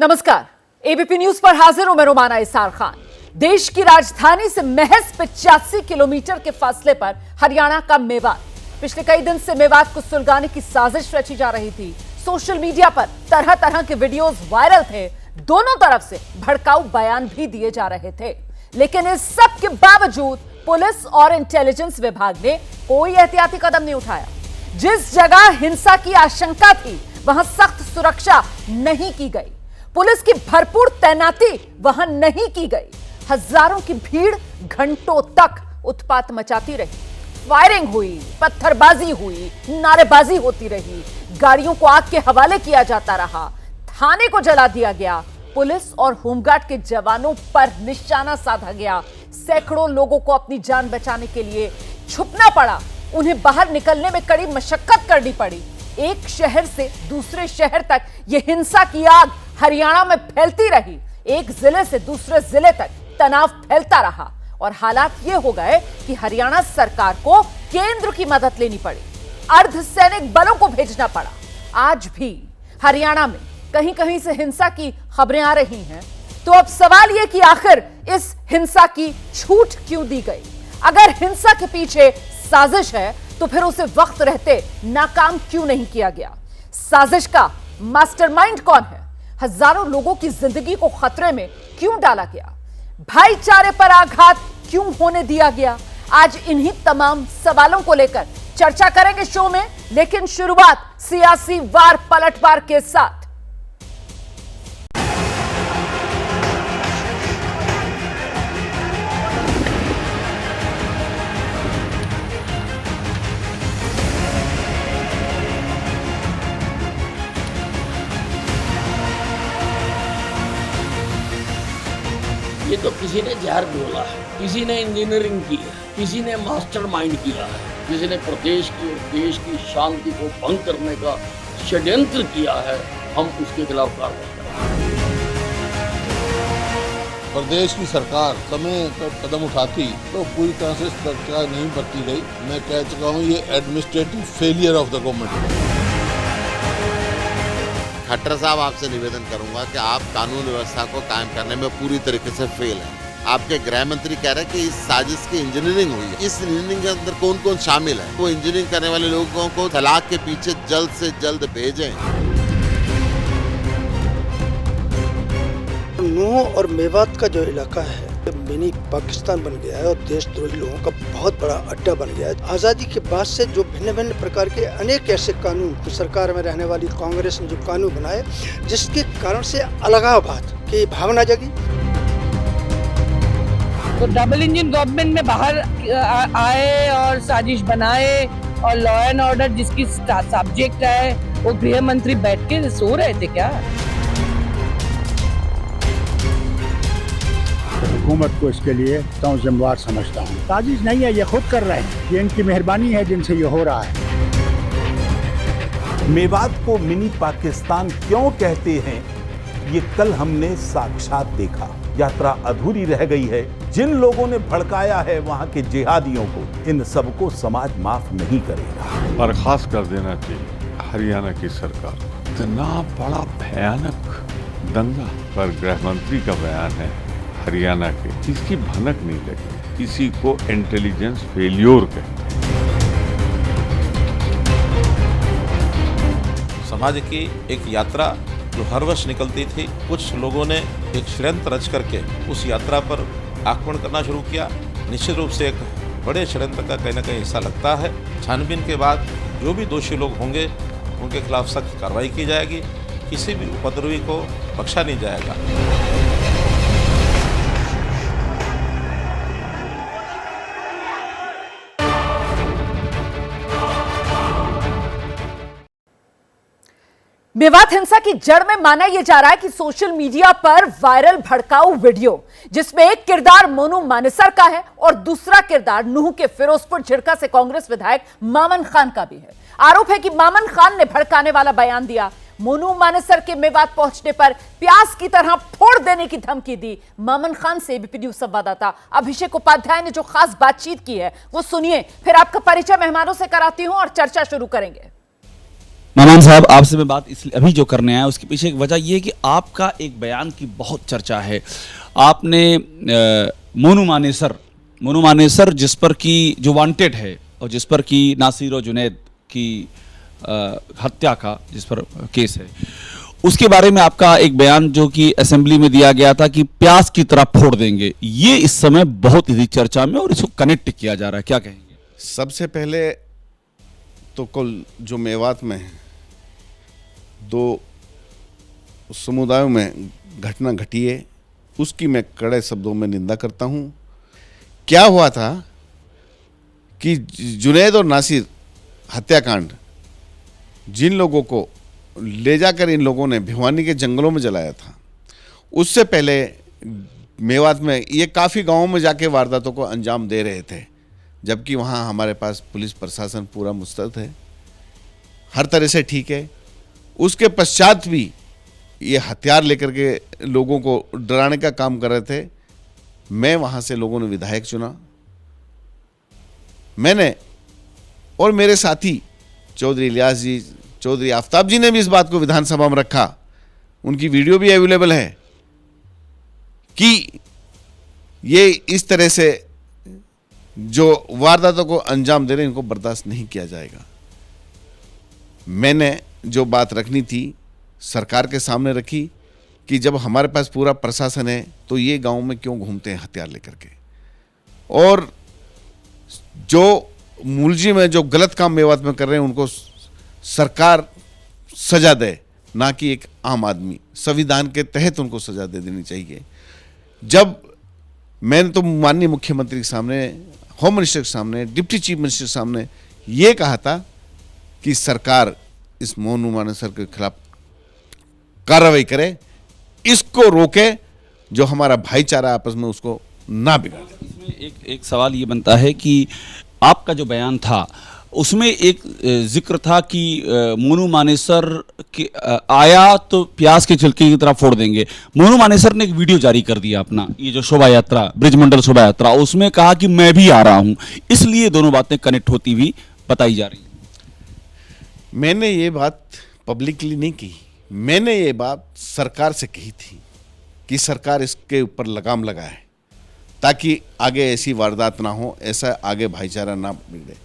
नमस्कार, ABP news पर हाजिर हूं मैं रोमाना इसार खान। देश की राजधानी से महज 85 किलोमीटर के फासले पर हरियाणा का मेवात। पिछले कई दिन से मेवात को सुलगाने की साजिश रची जा रही थी। सोशल मीडिया पर तरह तरह के वीडियोस वायरल थे। दोनों तरफ से भड़काऊ बयान भी दिए जा रहे थे, लेकिन इस सब के बावजूद पुलिस और इंटेलिजेंस विभाग ने कोई एहतियाती कदम नहीं उठाया। जिस जगह हिंसा की आशंका थी वहां सख्त सुरक्षा नहीं की गई, पुलिस की भरपूर तैनाती वहां नहीं की गई। हजारों की भीड़ घंटों तक उत्पात मचाती रही। फायरिंग हुई, पत्थरबाजी हुई, नारेबाजी होती रही, गाड़ियों को आग के हवाले किया जाता रहा, थाने को जला दिया गया, पुलिस और होमगार्ड के जवानों पर निशाना साधा गया। सैकड़ों लोगों को अपनी जान बचाने के लिए छुपना पड़ा, उन्हें बाहर निकलने में कड़ी मशक्कत करनी पड़ी। एक शहर से दूसरे शहर तक यह हिंसा की आग हरियाणा में फैलती रही। एक जिले से दूसरे जिले तक तनाव फैलता रहा और हालात ये हो गए कि हरियाणा सरकार को केंद्र की मदद लेनी पड़ी, अर्धसैनिक बलों को भेजना पड़ा। आज भी हरियाणा में कहीं कहीं से हिंसा की खबरें आ रही हैं, तो अब सवाल यह कि आखिर इस हिंसा की छूट क्यों दी गई? अगर हिंसा के पीछे साजिश है तो फिर उसे वक्त रहते नाकाम क्यों नहीं किया गया? साजिश का मास्टरमाइंड कौन है? हजारों लोगों की जिंदगी को खतरे में क्यों डाला गया? भाईचारे पर आघात क्यों होने दिया गया? आज इन्हीं तमाम सवालों को लेकर चर्चा करेंगे शो में, लेकिन शुरुआत सियासी वार पलटवार के साथ। ये तो किसी ने जहर घोला है, किसी ने इंजीनियरिंग की है, किसी ने मास्टरमाइंड किया है, किसी ने प्रदेश की और देश की शांति को भंग करने का षड्यंत्र किया है। हम उसके खिलाफ कार्रवाई करेंगे। प्रदेश की सरकार समय पर कदम उठाती तो पूरी तरह से सतर्कता नहीं बरती गई। मैं कह चुका हूँ, ये administrative failure of the government. Khattar साहब, आपसे निवेदन करूंगा कि आप कानून व्यवस्था को कायम करने में पूरी तरीके से फेल हैं। आपके गृह मंत्री कह रहे हैं कि इस साजिश की इंजीनियरिंग हुई है। इस इंजीनियरिंग के अंदर कौन कौन शामिल है? वो इंजीनियरिंग करने वाले लोगों को तलाक के पीछे जल्द से जल्द भेजें। नूह और मेवात का जो इलाका है मिनी पाकिस्तान बन गया है और देशद्रोही लोगों का बहुत बड़ा अड्डा बन गया है। आज़ादी के बाद से जो भिन्न भिन्न प्रकार के अनेक ऐसे कानून, तो सरकार में रहने वाली कांग्रेस ने जो कानून बनाए, जिसके कारण से अलगाववाद की भावना जगी। तो डबल इंजन गवर्नमेंट में बाहर आए और साजिश बनाए और लॉ एंड ऑर्डर जिसकी सब्जेक्ट है वो गृह मंत्री बैठ के सो रहे थे क्या? हुकूमत को इसके लिए जिम्मेवार समझता हूँ। साजिश नहीं है, ये खुद कर रहे हैं। ये इनकी मेहरबानी है जिनसे ये हो रहा है। मेवात को मिनी पाकिस्तान क्यों कहते हैं, ये कल हमने साक्षात देखा। यात्रा अधूरी रह गई है। जिन लोगों ने भड़काया है वहाँ के जिहादियों को, इन सबको समाज माफ नहीं करेगा। बर्खास्त कर देना चाहिए हरियाणा की सरकार को। इतना बड़ा भयानक दंगा पर गृह मंत्री का बयान है हरियाणा के, इसकी भनक नहीं लगी। किसी को इंटेलिजेंस फेल्योर कहते हैं। समाज की एक यात्रा जो हर वर्ष निकलती थी, कुछ लोगों ने एक षड्यंत्र रच करके उस यात्रा पर आक्रमण करना शुरू किया। निश्चित रूप से एक बड़े षड्यंत्र का कहीं न कहीं हिस्सा लगता है। छानबीन के बाद जो भी दोषी लोग होंगे उनके खिलाफ सख्त कार्रवाई की जाएगी। किसी भी उपद्रवी को बख्शा नहीं जाएगा। मेवात हिंसा की जड़ में माना यह जा रहा है कि सोशल मीडिया पर वायरल भड़काऊ वीडियो, जिसमें एक किरदार मोनू मानेसर का है और दूसरा किरदार नूह के फिरोजपुर झिड़का से कांग्रेस विधायक मामन खान का भी है। आरोप है कि मामन खान ने भड़काने वाला बयान दिया। मोनू मानेसर के मेवात पहुंचने पर प्याज की तरह फोड़ देने की धमकी दी। मामन खान से एबीपी न्यूज संवाददाता अभिषेक उपाध्याय ने जो खास बातचीत की है वो सुनिए, फिर आपका परिचय मेहमानों से कराती हूं और चर्चा शुरू करेंगे। मामान साहब, आपसे मैं बात इसलिए अभी जो करने आया उसके पीछे एक वजह यह है कि आपका एक बयान की बहुत चर्चा है। आपने मोनू मानेसर जिस पर की जो वांटेड है और जिस पर की नासिर और जुनैद की हत्या का जिस पर केस है, उसके बारे में आपका एक बयान जो कि असेंबली में दिया गया था कि प्याज की तरह फोड़ देंगे, ये इस समय बहुत ही चर्चा में और इसको कनेक्ट किया जा रहा है, क्या कहेंगे? सबसे पहले तो कल जो मेवात में 2 समुदायों में घटना घटी है उसकी मैं कड़े शब्दों में निंदा करता हूं। क्या हुआ था कि जुनैद और नासिर हत्याकांड, जिन लोगों को ले जाकर इन लोगों ने भिवानी के जंगलों में जलाया था, उससे पहले मेवात में ये काफ़ी गांवों में जाके वारदातों को अंजाम दे रहे थे, जबकि वहाँ हमारे पास पुलिस प्रशासन पूरा मुस्तैद है, हर तरह से ठीक है। उसके पश्चात भी ये हथियार लेकर के लोगों को डराने का काम कर रहे थे। मैं वहाँ से लोगों ने विधायक चुना, मैंने और मेरे साथी चौधरी इलियास जी, चौधरी आफ्ताब जी ने भी इस बात को विधानसभा में रखा, उनकी वीडियो भी अवेलेबल है कि ये इस तरह से जो वारदातों को अंजाम दे रहे हैं इनको बर्दाश्त नहीं किया जाएगा। मैंने जो बात रखनी थी सरकार के सामने रखी कि जब हमारे पास पूरा प्रशासन है तो ये गांव में क्यों घूमते हैं हथियार लेकर के, और जो मुलजिम है जो गलत काम मेवात में कर रहे हैं उनको सरकार सजा दे, ना कि एक आम आदमी। संविधान के तहत उनको सजा दे देनी चाहिए। जब मैंने तो माननीय मुख्यमंत्री के सामने, होम मिनिस्टर के सामने, डिप्टी चीफ मिनिस्टर के सामने ये कहा था कि सरकार इस मोनू मानेसर के खिलाफ कार्रवाई करे, इसको रोके, जो हमारा भाईचारा आपस में उसको ना बिगाड़े। इसमें एक सवाल ये बनता है कि आपका जो बयान था उसमें एक जिक्र था कि मोनू मानेसर के आया तो प्याज के छिलके की तरह फोड़ देंगे। मोनू मानेसर ने एक वीडियो जारी कर दिया अपना, ये जो शोभा यात्रा, ब्रिजमंडल शोभा यात्रा, उसमें कहा कि मैं भी आ रहा हूं, इसलिए दोनों बातें कनेक्ट होती हुई बताई जा रही। मैंने ये बात पब्लिकली नहीं की, मैंने ये बात सरकार से कही थी कि सरकार इसके ऊपर लगाम लगाए ताकि आगे ऐसी वारदात ना हो, ऐसा आगे भाईचारा ना बिगड़े।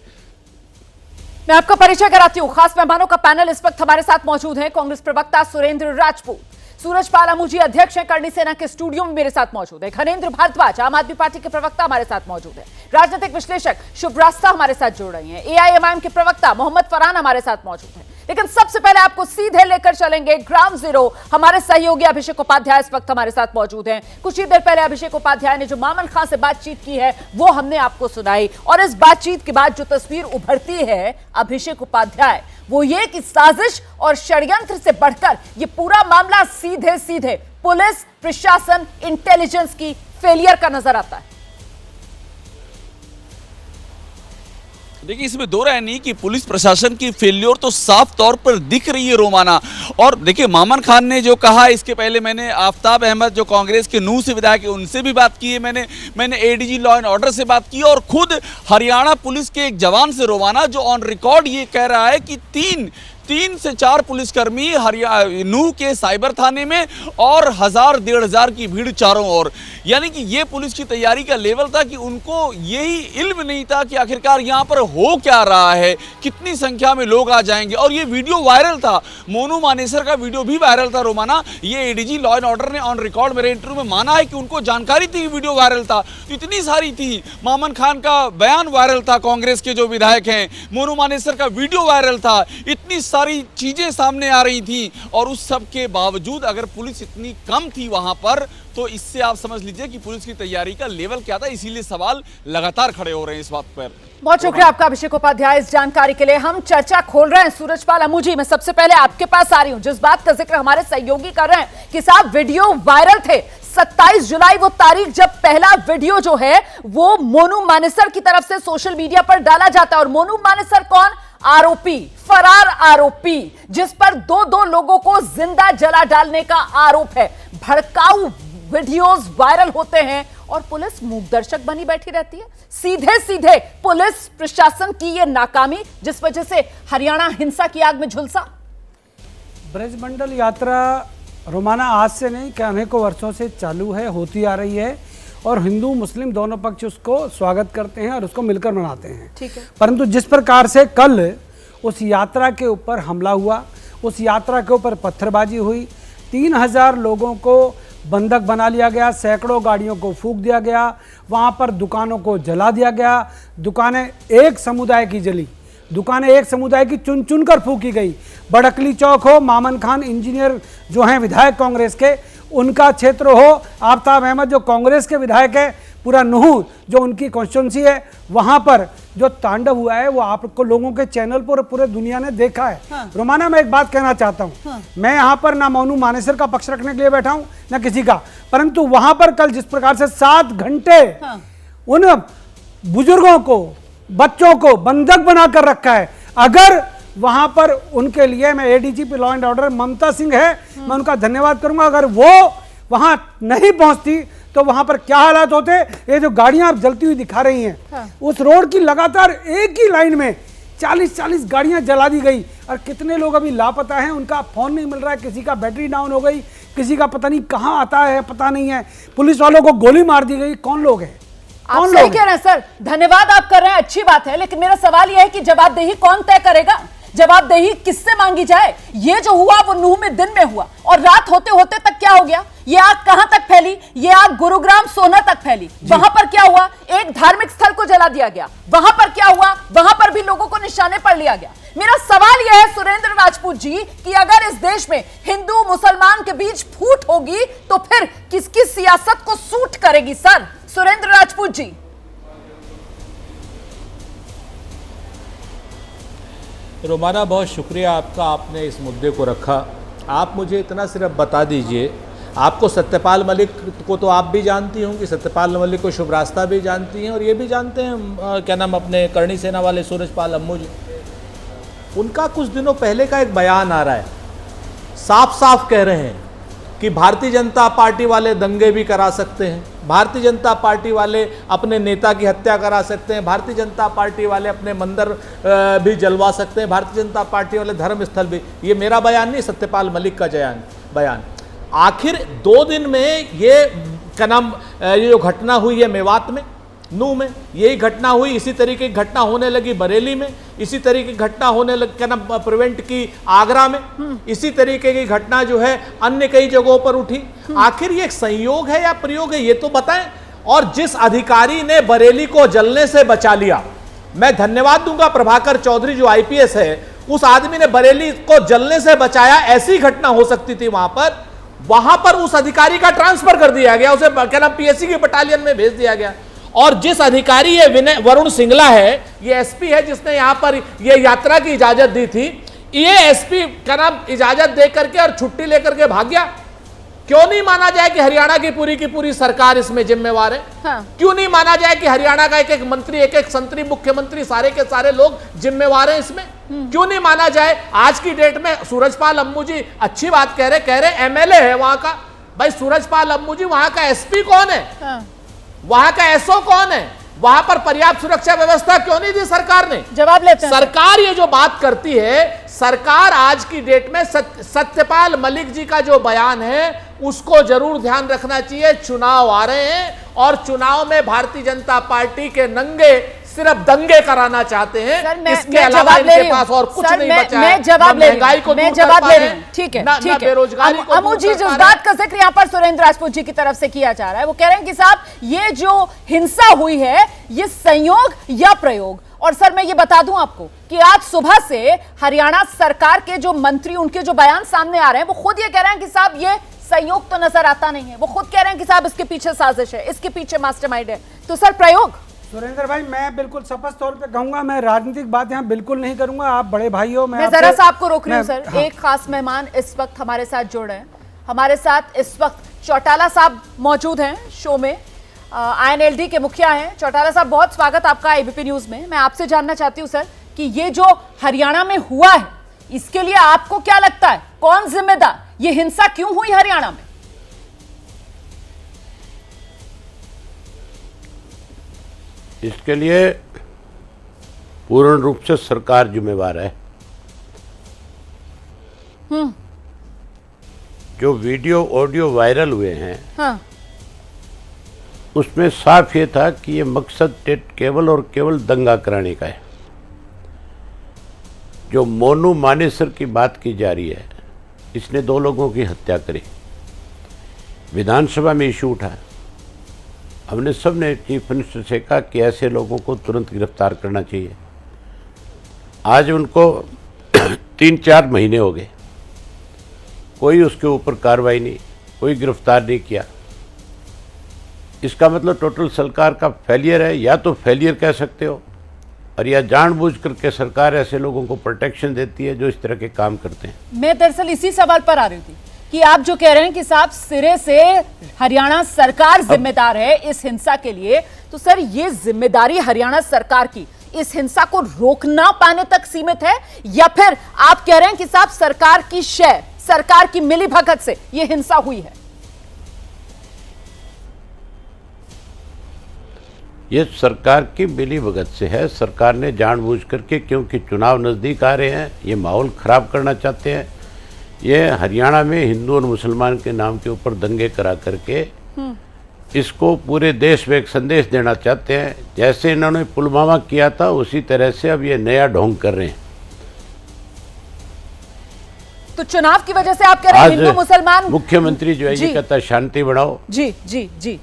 मैं आपका परिचय कराती हूँ। खास मेहमानों का पैनल इस वक्त हमारे साथ मौजूद है। कांग्रेस प्रवक्ता सुरेंद्र राजपूत, सूरजपाल अमूजी अध्यक्ष हैं करणी सेना के स्टूडियो में मेरे साथ मौजूद है। खनेंद्र भारद्वाज आम आदमी पार्टी के प्रवक्ता हमारे साथ मौजूद है। राजनीतिक विश्लेषक शुभ रास्ता हमारे साथ जुड़ रही हैं। एआईएमआईएम के प्रवक्ता मोहम्मद फरहान हमारे साथ मौजूद है। लेकिन सबसे पहले आपको सीधे लेकर चलेंगे ग्राउंड जीरो। हमारे सहयोगी अभिषेक उपाध्याय इस वक्त हमारे साथ मौजूद हैं। कुछ ही देर पहले अभिषेक उपाध्याय ने जो मामन खान से बातचीत की है वो हमने आपको सुनाई, और इस बातचीत के बाद जो तस्वीर उभरती है अभिषेक उपाध्याय, वो ये कि साजिश और षड्यंत्र से बढ़कर ये पूरा मामला सीधे सीधे पुलिस प्रशासन इंटेलिजेंस की फेलियर का नजर आता है। देखिए, इसमें दो राय नहीं कि पुलिस प्रशासन की फेल्योर तो साफ तौर पर दिख रही है रोमाना। और देखिए, मामन खान ने जो कहा, इसके पहले मैंने आफ्ताब अहमद जो कांग्रेस के नूह से विधायक है उनसे भी बात की है, मैंने एडीजी लॉ एंड ऑर्डर से बात की, और खुद हरियाणा पुलिस के एक जवान से रोमाना जो ऑन रिकॉर्ड ये कह रहा है कि 3 से 4 पुलिसकर्मी नूह के साइबर थाने में और 1000-1500 की भीड़ चारों ओर। यानी कि ये पुलिस की तैयारी का लेवल था कि उनको यही इल्म नहीं था कि आखिरकार यहाँ पर हो क्या रहा है, कितनी संख्या में लोग आ जाएंगे। और ये वीडियो वायरल था, मोनू मानेसर का वीडियो भी वायरल था रोमाना। ये एडीजी लॉ एंड ऑर्डर ने ऑन रिकॉर्ड मेरे इंटरव्यू में माना है कि उनको जानकारी थी वीडियो वायरल था। तो इतनी सारी थी, मामन खान का बयान वायरल था, कांग्रेस के जो विधायक हैं, मोनू मानेसर का वीडियो वायरल था, इतनी सारी चीजें सामने आ रही थी। और उस सब के बावजूद अगर पुलिस इतनी कम थी वहां पर, तो इससे आप समझ लीजिए कि पुलिस की तैयारी का लेवल क्या था। इसीलिए सवाल लगातार खड़े हो रहे हैं इस बात पर। बहुत शुक्रिया आपका अभिषेक उपाध्याय इस जानकारी के लिए। हम चर्चा खोल रहे हैं सूरजपाल अमूजी, मैं सबसे पहले आपके पास आ रही हूं। जिस बात का जिक्र हमारे सहयोगी कर रहे हैं कि साहब वीडियो वायरल थे, 27 जुलाई वो तारीख जब पहला वीडियो जो है वो मोनू मानेसर की तरफ से सोशल मीडिया पर डाला जाता है। और मोनू मानेसर कौन? आरोपी, फरार आरोपी, जिस पर दो लोगों को जिंदा जला डालने का आरोप है। भड़काऊ वीडियोस वायरल होते हैं और पुलिस मूक दर्शक बनी बैठी रहती है। सीधे सीधे पुलिस प्रशासन की यह नाकामी जिस वजह से हरियाणा हिंसा की आग में झुलसा। ब्रजमंडल यात्रा रोमाना आज से नहीं कि अनेकों वर्षों से चालू है, होती आ रही है और हिंदू मुस्लिम दोनों पक्ष उसको स्वागत करते हैं और उसको मिलकर मनाते हैं। ठीक है। परंतु जिस प्रकार से कल उस यात्रा के ऊपर हमला हुआ, उस यात्रा के ऊपर पत्थरबाजी हुई, 3000 लोगों को बंधक बना लिया गया, सैकड़ों गाड़ियों को फूंक दिया गया, वहाँ पर दुकानों को जला दिया गया, दुकानें एक समुदाय की जली, दुकानें एक समुदाय की चुन चुन कर फूकी गई। बड़कली चौक हो, मामन खान इंजीनियर जो हैं विधायक कांग्रेस के, उनका क्षेत्र हो, आफ्ताब अहमद जो कांग्रेस के विधायक है, पूरा नूह जो उनकी कॉन्स्टिट्यूंसी है, वहां पर जो तांडव हुआ है वो आपको लोगों के चैनल पर पूरे दुनिया ने देखा है। हाँ। रोमाना, मैं एक बात कहना चाहता हूँ। हाँ। मैं यहाँ पर ना मोनू मानेसर का पक्ष रखने के लिए बैठा हूँ ना किसी का, परंतु वहां पर कल जिस प्रकार से 7 घंटे हाँ। उन बुजुर्गों को, बच्चों को बंधक बनाकर रखा है, अगर वहां पर उनके लिए मैं एडीजीपी लॉ एंड ऑर्डर ममता सिंह है, मैं उनका धन्यवाद करूंगा, अगर वो वहां नहीं पहुंचती तो वहां पर क्या हालात होते। ये जो गाड़ियां आप जलती हुई दिखा रही हैं, हाँ। उस रोड की लगातार एक ही लाइन में 40-40 गाड़ियां जला दी गई और कितने लोग अभी लापता हैं, उनका फोन नहीं मिल रहा है, किसी का बैटरी डाउन हो गई, किसी का पता नहीं कहां आता है, पता नहीं है, पुलिस वालों को गोली मार दी गई। कौन लोग हैं? आप सही कह रहे हैं सर, धन्यवाद आप कर रहे हैं, अच्छी बात है, लेकिन मेरा सवाल यह है कि जवाबदेही कौन तय करेगा? जवाबदेही किससे मांगी जाए? ये जो हुआ वो नूह में दिन में हुआ और रात होते होते तक क्या हो गया? ये आग कहां तक फैली? ये आग गुरुग्राम सोना तक फैली। वहां पर क्या हुआ? एक धार्मिक स्थल को जला दिया गया। वहां पर क्या हुआ? वहां पर भी लोगों को निशाने पर लिया गया। मेरा सवाल यह है सुरेंद्र राजपूत जी कि अगर इस देश में हिंदू मुसलमान के बीच फूट होगी तो फिर किसकी सियासत को सूट करेगी? सर सुरेंद्र राजपूत जी। रोमाना, बहुत शुक्रिया आपका, आपने इस मुद्दे को रखा। आप मुझे इतना सिर्फ बता दीजिए, आपको सत्यपाल मलिक को तो आप भी जानती होंगी, सत्यपाल मलिक को शुभ रास्ता भी जानती हैं और ये भी जानते हैं क्या नाम अपने करणी सेना वाले सूरजपाल अम्मू जी। उनका कुछ दिनों पहले का एक बयान आ रहा है, साफ साफ कह रहे हैं कि भारतीय जनता पार्टी वाले दंगे भी करा सकते हैं, भारतीय जनता पार्टी वाले अपने नेता की हत्या करा सकते हैं, भारतीय जनता पार्टी वाले अपने मंदिर भी जलवा सकते हैं, भारतीय जनता पार्टी वाले धर्म स्थल भी। ये मेरा बयान नहीं, सत्यपाल मलिक का बयान। आखिर 2 दिन में ये क्या नाम ये जो घटना हुई है मेवात में, नूह में, यही घटना हुई, इसी तरीके की घटना होने लगी बरेली में, इसी तरीके की घटना होने लगी क्या नाम प्रिवेंट की आगरा में, इसी तरीके की घटना जो है अन्य कई जगहों पर उठी। आखिर ये एक संयोग है या प्रयोग है, ये तो बताएं। और जिस अधिकारी ने बरेली को जलने से बचा लिया, मैं धन्यवाद दूंगा प्रभाकर चौधरी जो आईपीएस है, उस आदमी ने बरेली को जलने से बचाया। ऐसी घटना हो सकती थी वहां पर उस अधिकारी का ट्रांसफर कर दिया गया, उसे क्या नाम पीएससी की बटालियन में भेज दिया गया। और जिस अधिकारी ये वरुण सिंगला है, ये एसपी है जिसने यहां पर ये यात्रा की इजाजत दी थी, ये एसपी क्या नाम इजाजत दे करके और छुट्टी लेकर के भाग गया। क्यों नहीं माना जाए कि हरियाणा की पूरी सरकार इसमें जिम्मेवार है? हाँ। क्यों नहीं माना जाए कि हरियाणा का एक मंत्री, एक संतरी, मुख्यमंत्री, सारे के सारे लोग जिम्मेवार हैं इसमें? क्यों नहीं माना जाए? आज की डेट में सूरजपाल अम्मू जी अच्छी बात कह रहे एमएलए है वहां का। भाई सूरजपाल अम्मू जी वहां का एसपी कौन है? हाँ। वहां का एसओ कौन है? वहां पर पर्याप्त सुरक्षा व्यवस्था क्यों नहीं दी सरकार ने? जवाब लेते हैं। सरकार ये जो बात करती है, सरकार आज की डेट में सत्यपाल मलिक जी का जो बयान है उसको जरूर ध्यान रखना चाहिए। चुनाव आ रहे हैं और चुनाव में भारतीय जनता पार्टी के नंगे सिर्फ दंगे कराना चाहते हैं। इसके अलावा इनके पास और कुछ नहीं बचा है। महंगाई को दूर कर पा रहे हैं, ठीक है, बेरोजगारी को। अमू जी, जिस बात का जिक्र यहाँ पर सुरेंद्र राजपूत जी की तरफ से किया जा रहा है, वो कह रहे हैं कि साहब ये जो हिंसा हुई है ये संयोग या प्रयोग। और सर मैं ये बता दूं आपको कि आज सुबह से हरियाणा सरकार के जो मंत्री, उनके जो बयान सामने आ रहे हैं, वो खुद ये कह रहे हैं कि साहब ये संयोग तो नजर आता नहीं है। वो खुद कह रहे हैं कि साहब इसके पीछे साजिश है, इसके पीछे मास्टरमाइंड है। तो सर प्रयोग? सुरेंद्र भाई, मैं बिल्कुल स्पष्ट तौर पे कहूंगा, मैं राजनीतिक बात यहाँ बिल्कुल नहीं करूंगा। आप बड़े भाई हो, मैं जरा सा आपको रोक रही हूँ सर। हाँ। एक खास मेहमान इस वक्त हमारे साथ जुड़ रहे हैं। हमारे साथ इस वक्त चौटाला साहब मौजूद हैं शो में, INLD के मुखिया हैं। चौटाला साहब, बहुत स्वागत आपका ABP न्यूज में। मैं आपसे जानना चाहती हूँ सर कि ये जो हरियाणा में हुआ है इसके लिए आपको क्या लगता है, कौन जिम्मेदार? ये हिंसा क्यों हुई हरियाणा में? इसके लिए पूर्ण रूप से सरकार जिम्मेवार है। जो वीडियो ऑडियो वायरल हुए हैं, हाँ। उसमें साफ ये था कि ये मकसद केवल और केवल दंगा कराने का है। जो मोनू मानेसर की बात की जा रही है, इसने 2 लोगों की हत्या करी, विधानसभा में इशू उठा। हमने सब ने चीफ मिनिस्टर से कहा कि ऐसे लोगों को तुरंत गिरफ्तार करना चाहिए। आज उनको 3-4 महीने हो गए, कोई उसके ऊपर कार्रवाई नहीं, कोई गिरफ्तार नहीं किया। इसका मतलब टोटल सरकार का फेलियर है, या तो फेलियर कह सकते हो, और या जानबूझ करके सरकार ऐसे लोगों को प्रोटेक्शन देती है जो इस तरह के काम करते हैं। मैं दरअसल इसी सवाल पर आ रही थी कि आप जो कह रहे हैं कि साहब सिरे से हरियाणा सरकार जिम्मेदार है इस हिंसा के लिए, तो सर ये जिम्मेदारी हरियाणा सरकार की इस हिंसा को रोकना पाने तक सीमित है, या फिर आप कह रहे हैं कि साहब सरकार की शय, सरकार की मिलीभगत से ये हिंसा हुई है? ये सरकार की मिलीभगत से है। सरकार ने जानबूझ करके, क्योंकि चुनाव नज़दीक आ रहे हैं, ये माहौल ख़राब करना चाहते हैं। ये हरियाणा में हिंदू और मुसलमान के नाम के ऊपर दंगे करा करके इसको पूरे देश में एक संदेश देना चाहते हैं। जैसे इन्होंने पुलवामा किया था, उसी तरह से अब ये नया ढोंग कर रहे हैं। तो चुनाव की वजह से आप कह रहे हैं हिंदू मुसलमान, मुख्यमंत्री जो है ये कहता है शांति बढ़ाओ। जी जी जी,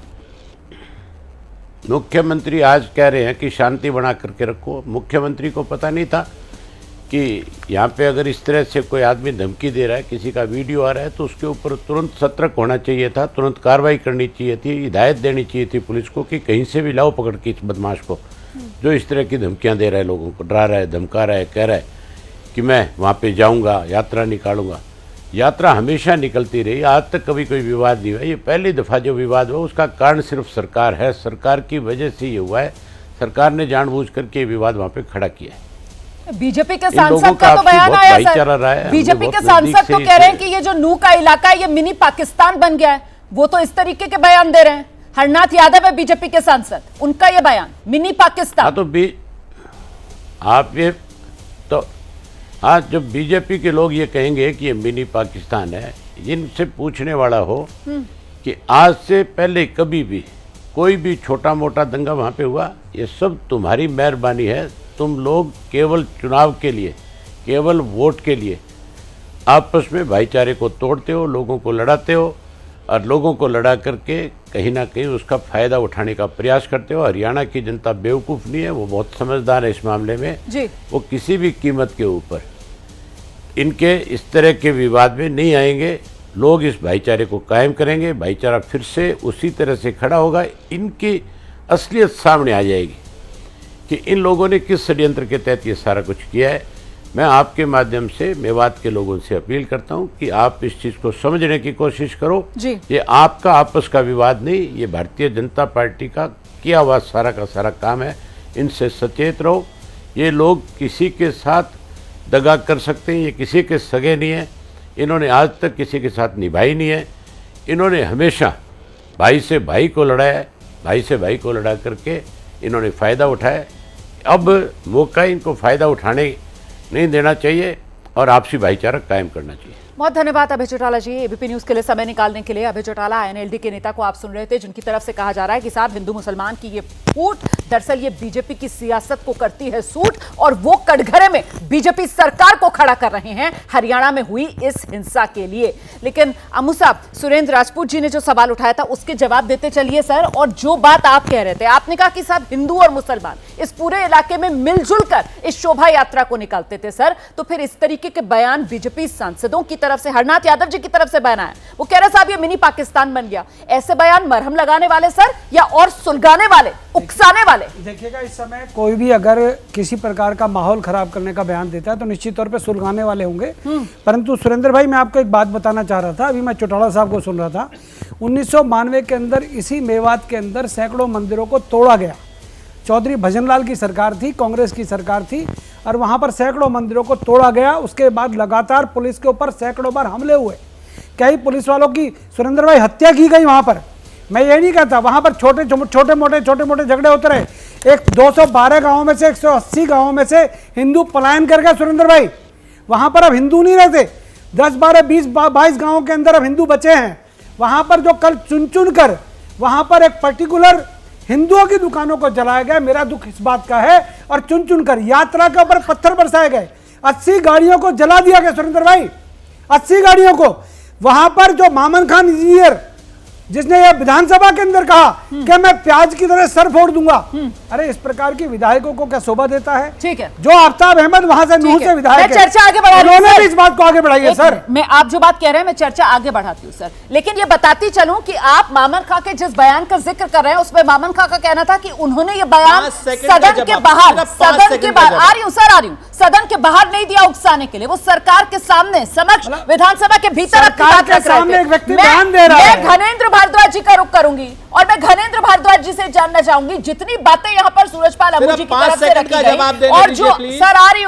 मुख्यमंत्री आज कह रहे हैं कि शांति बना करके रखो। मुख्यमंत्री को पता नहीं था कि यहाँ पे अगर इस तरह से कोई आदमी धमकी दे रहा है, किसी का वीडियो आ रहा है, तो उसके ऊपर तुरंत सतर्क होना चाहिए था, तुरंत कार्रवाई करनी चाहिए थी, हिदायत देनी चाहिए थी पुलिस को कि कहीं से भी लाओ पकड़ के इस बदमाश को जो इस तरह की धमकियाँ दे रहा है, लोगों को डरा रहा है, धमका रहा है, कह रहा है कि मैं वहाँ पे जाऊँगा, यात्रा निकालूंगा। यात्रा हमेशा निकलती रही, आज तक कभी कोई विवाद नहीं हुआ। ये पहली दफ़ा जो विवाद हुआ उसका कारण सिर्फ सरकार है, सरकार की वजह से ये हुआ है। सरकार ने जानबूझ करके ये विवाद वहाँ पे खड़ा किया है। बीजेपी के सांसद का तो बयान आया सर, बीजेपी के सांसद तो कह रहे हैं कि ये जो नू का इलाका है ये मिनी पाकिस्तान बन गया है। वो तो इस तरीके के बयान दे रहे हैं। हरनाथ यादव है बीजेपी के सांसद, उनका ये बयान मिनी पाकिस्तान। हाँ तो आप ये तो आज जब बीजेपी के लोग ये कहेंगे कि ये मिनी पाकिस्तान है, इनसे पूछने वाला हो कि आज से पहले कभी भी कोई भी छोटा मोटा दंगा वहाँ पे हुआ? ये सब तुम्हारी मेहरबानी है। तुम लोग केवल चुनाव के लिए, केवल वोट के लिए आपस में भाईचारे को तोड़ते हो, लोगों को लड़ाते हो, और लोगों को लड़ा करके कहीं ना कहीं उसका फ़ायदा उठाने का प्रयास करते हो। हरियाणा की जनता बेवकूफ़ नहीं है, वो बहुत समझदार है इस मामले में जी। वो किसी भी कीमत के ऊपर इनके इस तरह के विवाद में नहीं आएंगे। लोग इस भाईचारे को कायम करेंगे, भाईचारा फिर से उसी तरह से खड़ा होगा। इनकी असलियत सामने आ जाएगी कि इन लोगों ने किस षड्यंत्र के तहत ये सारा कुछ किया है। मैं आपके माध्यम से मेवात के लोगों से अपील करता हूं कि आप इस चीज़ को समझने की कोशिश करो। ये आपका आपस का विवाद नहीं, ये भारतीय जनता पार्टी का किया हुआ सारा का सारा काम है। इनसे सचेत रहो। ये लोग किसी के साथ दगा कर सकते हैं, ये किसी के सगे नहीं है। इन्होंने आज तक किसी के साथ निभाई नहीं है। इन्होंने हमेशा भाई से भाई को लड़ाया है, भाई से भाई को लड़ा करके इन्होंने फ़ायदा उठाया। अब मौका इनको फ़ायदा उठाने नहीं देना चाहिए और आपसी भाईचारा कायम करना चाहिए। बहुत धन्यवाद अभय चौटाला जी, एबीपी न्यूज के लिए समय निकालने के लिए। अभय चौटाला एनएलडी के नेता को आप सुन रहे थे, जिनकी तरफ से कहा जा रहा है कि साहब हिंदू मुसलमान की ये फूट दरअसल ये बीजेपी की सियासत को करती है सूट, और वो कटघरे में बीजेपी सरकार को खड़ा कर रहे हैं हरियाणा में हुई इस हिंसा के लिए। लेकिन अमू साहब, सुरेंद्र राजपूत जी ने जो सवाल उठाया था उसके जवाब देते चलिए सर। और जो बात आप कह रहे थे, आपने कहा कि साहब हिंदू और मुसलमान इस पूरे इलाके में मिलजुल कर इस शोभा यात्रा को निकालते थे सर, तो फिर इस तरीके के बयान बीजेपी सांसदों की तरफ से, हरनाथ यादव जी की तरफ से बयान आया, वो कह रहे साहब ये मिनी पाकिस्तान बन गया। ऐसे बयान मरहम लगाने वाले सर या और सुलगाने वाले, उकसाने वाले? देखिएगा, इस समय कोई भी अगर किसी प्रकार का माहौल खराब करने का बयान देता है तो निश्चित तौर पे सुलगाने वाले होंगे। परंतु सुरेंद्र भाई, मैं आपको एक बात बताना चाह रहा था, अभी मैं चौटाला साहब को सुन रहा था। 1992 के अंदर इसी मेवात के अंदर सैकड़ों मंदिरों को तोड़ा गया। चौधरी भजनलाल की सरकार थी, कांग्रेस की सरकार थी, और वहाँ पर सैकड़ों मंदिरों को तोड़ा गया। उसके बाद लगातार पुलिस के ऊपर सैकड़ों बार हमले हुए। कई पुलिस वालों की, सुरेंद्र भाई, हत्या की गई वहाँ पर। मैं ये नहीं कहता, वहाँ पर छोटे मोटे झगड़े होते रहे। एक 212 गांवों में से 180 गांवों में से हिंदू पलायन कर गए सुरेंद्र भाई। वहां पर अब हिंदू नहीं रहते। 10, 12, 20, 22 गांवों के अंदर अब हिंदू बचे हैं। वहां पर जो कल चुन चुन कर वहां पर एक पर्टिकुलर हिंदुओं की दुकानों को जलाया गया, मेरा दुख इस बात का है। और चुन चुन कर यात्रा के ऊपर पत्थर बरसाए गए, 80 गाड़ियों को जला दिया गया सुरेंद्र भाई, 80 गाड़ियों को। वहां पर जो मामन खान इंजीनियर जिसने यह विधानसभा के अंदर कहा कि मैं प्याज की तरह सर फोड़ दूंगा, अरे इस प्रकार की विधायकों को क्या शोभा देता है? ठीक है, जो आफ्ताब अहमद वहां से नूह से विधायक मैं चर्चा आगे बढ़ा रही हूं, उन्होंने भी इस बात को आगे बढ़ाई है सर। मैं आप जो बात कह रहे हैं मैं चर्चा आगे बढ़ाती हूँ सर, लेकिन ये बताती चलूं कि आप मामन खां के जिस बयान का जिक्र कर रहे हैं उसमें मामन खां का कहना था कि उन्होंने ये बयान सदन के बाहर आ रही हूँ सदन के बाहर नहीं दिया उकसाने के लिए, वो सरकार के सामने समक्ष विधानसभा के भीतर मैं घनेंद्र भारद्वाज जी का रुख करूंगी और मैं घनेंद्र भारद्वाज जी से जानना चाहूंगी जितनी बातें यहाँ पर सूरजपाल अमू जी की तरफ से रखी गई और जो सर आ रही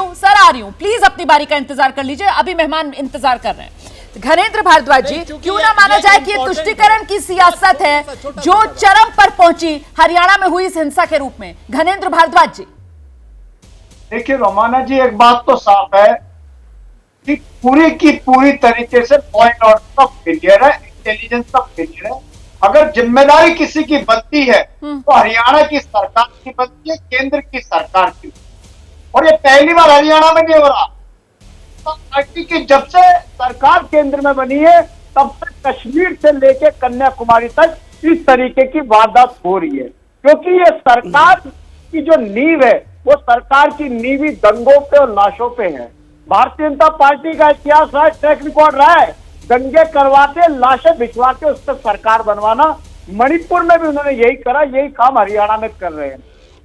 हूँ प्लीज अपनी बारी का इंतजार कर लीजिए, अभी मेहमान इंतजार कर रहे हैं। घनेंद्र भारद्वाज जी, क्यों ना माना जाए कि ये तुष्टीकरण की सियासत है जो चरम पर पहुंची हरियाणा में हुई इस हिंसा के रूप में? घनेंद्र भारद्वाज जी देखिए रोमाना जी, एक बात तो साफ है कि पूरी की पूरी तरीके से पॉइंट ऑर्डर का फेलियर है, इंटेलिजेंस का फेलियर है। अगर जिम्मेदारी किसी की बनती है तो हरियाणा की सरकार की बनती है, केंद्र की सरकार की। और ये पहली बार हरियाणा में नहीं हो रहा, तो पार्टी की जब से सरकार केंद्र में बनी है तब से कश्मीर से लेकर कन्याकुमारी तक इस तरीके की वारदात हो रही है, क्योंकि ये सरकार की जो नींव है वो सरकार की नींवी दंगों पे और लाशों पे है। भारतीय जनता पार्टी का इतिहास रहा है, ट्रैक रिकॉर्ड रहा है, दंगे करवाते लाशें भिजवा के उस पर सरकार बनवाना। मणिपुर में भी उन्होंने यही करा, यही काम हरियाणा में कर रहे हैं।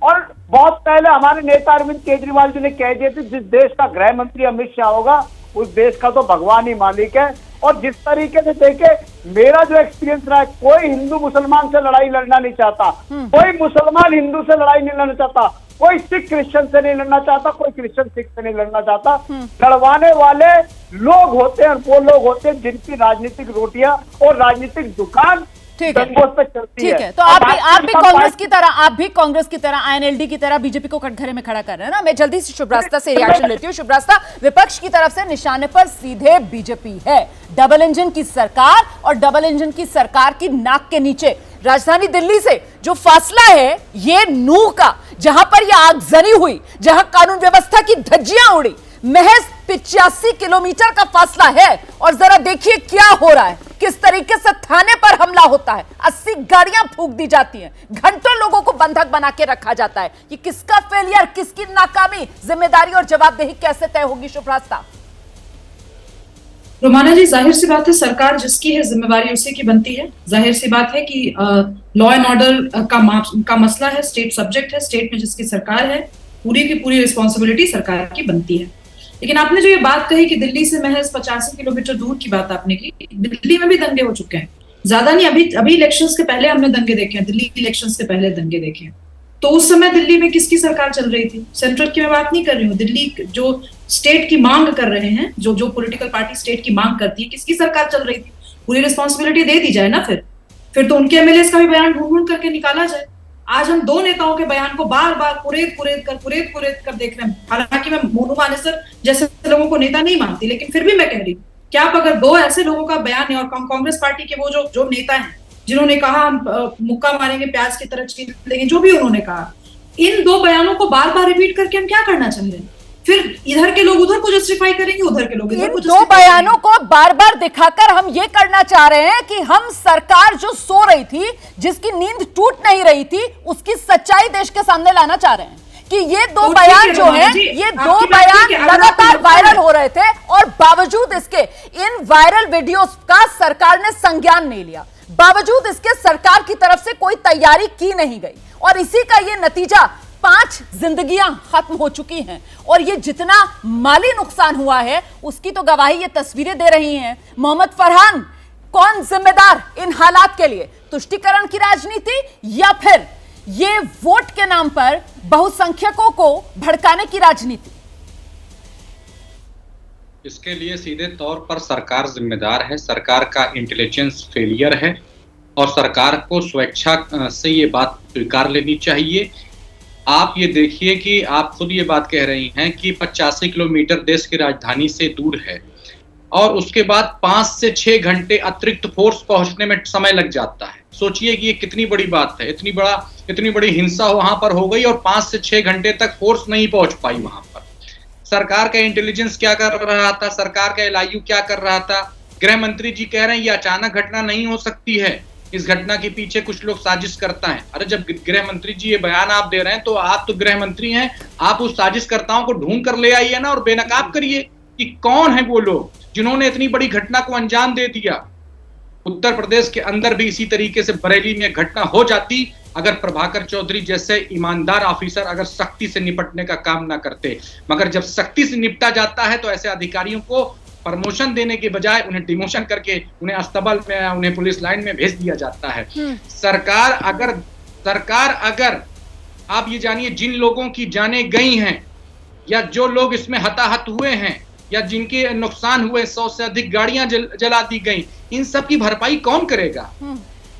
और बहुत पहले हमारे नेता अरविंद केजरीवाल जी ने कह दिए थे जिस देश का गृह मंत्री अमित शाह होगा उस देश का तो भगवान ही मालिक है। और जिस तरीके से देखे, मेरा जो एक्सपीरियंस रहा है, कोई हिंदू मुसलमान से लड़ाई लड़ना नहीं चाहता, कोई मुसलमान हिंदू से लड़ाई नहीं लड़ना चाहता, कोई सिख क्रिश्चियन से नहीं लड़ना चाहता, कोई क्रिश्चियन सिख से नहीं लड़ना चाहता। लड़वाने वाले लोग होते हैं, वो लोग होते हैं जिनकी राजनीतिक रोटियां और राजनीतिक दुकान दंगों पे चलती है। ठीक है, तो आप भी कांग्रेस की तरह आईएनएलडी की तरह बीजेपी को कटघरे में खड़ा कर रहे हैं ना। मैं जल्दी से शुभ्रास्ता से रिएक्शन लेती हूँ। शुभ्रास्ता, विपक्ष की तरफ से निशाने पर सीधे बीजेपी है, डबल इंजन की सरकार, और डबल इंजन की सरकार की नाक के नीचे राजधानी दिल्ली से जो फासला है ये नूह का, जहां पर यह आगजनी हुई, जहां कानून व्यवस्था की धज्जियां उड़ी, महज 85 किलोमीटर का फासला है। और जरा देखिए क्या हो रहा है, किस तरीके से थाने पर हमला होता है, 80 गाड़ियां फूंक दी जाती हैं, घंटों लोगों को बंधक बना के रखा जाता है। ये किसका फेलियर, किसकी नाकामी, जिम्मेदारी और जवाबदेही कैसे तय होगी? शुभ्रास्ता। रोमाना जी, जाहिर सी बात है सरकार जिसकी है जिम्मेवारी उसी की बनती है। जाहिर सी बात है कि लॉ एंड ऑर्डर का मसला है, स्टेट सब्जेक्ट है, स्टेट में जिसकी सरकार है पूरी की पूरी रिस्पॉन्सिबिलिटी सरकार की बनती है। लेकिन आपने जो ये बात कही कि दिल्ली से महज 85 किलोमीटर दूर की बात आपने की, दिल्ली में भी दंगे हो चुके हैं, ज्यादा नहीं, अभी इलेक्शंस के पहले हमने दंगे देखे हैं, दिल्ली इलेक्शंस के पहले दंगे देखे हैं। तो उस समय दिल्ली में किसकी सरकार चल रही थी? सेंट्रल की मैं बात नहीं कर रही हूँ, दिल्ली जो स्टेट की मांग कर रहे हैं, जो पॉलिटिकल पार्टी स्टेट की मांग करती है, किसकी सरकार चल रही थी? पूरी रिस्पॉन्सिबिलिटी दे दी जाए ना, फिर तो उनके एमएलए का भी बयान ढूंढ करके निकाला जाए। आज हम दो नेताओं के बयान को बार बार कुरेद कर देख रहे हैं। हालांकि मैं मोनू मानेसर जैसे लोगों को नेता नहीं मानती, लेकिन फिर भी मैं कह रही हूँ कि आप अगर दो ऐसे लोगों का बयान है, और कांग्रेस पार्टी के वो जो नेता हैं जिन्होंने कहा हम मुक्का मारेंगे प्याज की तरह चीर देंगे, जो भी उन्होंने कहा, इन दो बयानों को बार बार रिपीट करके हम क्या करना चाह रहे हैं? फिर इधर के लोग उधर को जस्टिफाई करेंगे, उधर के लोग इधर को दो बयानों को बार बार दिखाकर हम ये करना चाह रहे हैं कि हम सरकार जो सो रही थी, जिसकी नींद टूट नहीं रही थी, उसकी सच्चाई देश के सामने लाना चाह रहे हैं कि ये दो बयान जो है, ये दो बयान लगातार वायरल हो रहे थे और बावजूद इसके इन वायरल वीडियोस का सरकार ने संज्ञान नहीं लिया, बावजूद इसके सरकार की तरफ से कोई तैयारी की नहीं गई। और इसी का ये नतीजा 5 जिंदगियां खत्म हो चुकी हैं और ये जितना माली नुकसान हुआ है उसकी तो गवाही ये तस्वीरें दे रही हैं। मोहम्मद फरहान, कौन जिम्मेदार इन हालात के लिए? तुष्टीकरण की राजनीति या फिर ये वोट के नाम पर बहुसंख्यकों को भड़काने की राजनीति? इसके लिए सीधे तौर पर सरकार जिम्मेदार है, सरकार का इंटेलिजेंस फेलियर है और सरकार को स्वेच्छा से ये बात स्वीकार लेनी चाहिए आप ये देखिए कि आप खुद ये बात कह रही हैं कि 85 किलोमीटर देश की राजधानी से दूर है और उसके बाद 5 से 6 घंटे अतिरिक्त फोर्स पहुंचने में समय लग जाता है। सोचिए कि ये कितनी बड़ी बात है, इतनी बड़ी हिंसा वहां पर हो गई और 5 से 6 घंटे तक फोर्स नहीं पहुंच पाई वहां पर। सरकार का इंटेलिजेंस क्या कर रहा था, सरकार का LIU क्या कर रहा था? गृह मंत्री जी कह रहे हैं ये अचानक घटना नहीं हो सकती है, इस घटना के पीछे कुछ लोग साजिश करता है। अरे जब गृह मंत्री जी ये बयान आप दे रहे हैं तो आप तो गृह मंत्री हैं, आप उस साजिशकर्ताओं को ढूंढ कर ले आइए ना और बेनकाब करिए कि कौन है वो लोग जिन्होंने इतनी बड़ी घटना को अंजाम दे दिया। उत्तर प्रदेश के अंदर भी इसी तरीके से बरेली में घटना हो जाती अगर प्रभाकर चौधरी जैसे ईमानदार ऑफिसर अगर सख्ती से निपटने का काम ना करते। मगर जब सख्ती से निपटा जाता है तो ऐसे अधिकारियों को प्रमोशन देने के बजाय उन्हें डिमोशन करके उन्हें अस्तबल में, उन्हें पुलिस लाइन में भेज दिया जाता है। सरकार अगर आप ये जानिए जिन लोगों की जानें गई हैं या जो लोग इसमें हताहत हुए हैं या जिनके नुकसान हुए, 100 से अधिक गाड़ियां जला दी गई, इन सब की भरपाई कौन करेगा?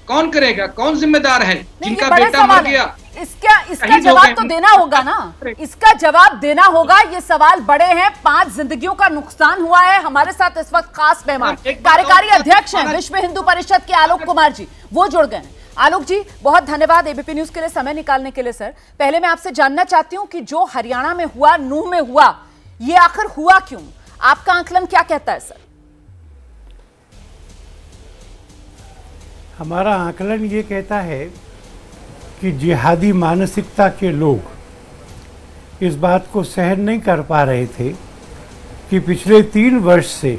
कौन करेगा? कौन जिम्मेदार है? जिनका बेटा मर गया, इसका जवाब तो देना होगा ना, इसका जवाब देना होगा। ये सवाल बड़े हैं। 5 जिंदगियों का नुकसान हुआ है। हमारे साथ इस वक्त खास मेहमान कार्यकारी अध्यक्ष हैं विश्व हिंदू परिषद के आलोक कुमार जी, वो जुड़ गए हैं। आलोक जी बहुत धन्यवाद ABP न्यूज के लिए समय निकालने के लिए। सर पहले मैं आपसे जानना चाहती हूँ कि जो हरियाणा में हुआ, नूह में हुआ, ये आखिर हुआ क्यों? आपका आंकलन क्या कहता है सर? हमारा आकलन ये कहता है कि जिहादी मानसिकता के लोग इस बात को सहन नहीं कर पा रहे थे कि पिछले 3 वर्ष से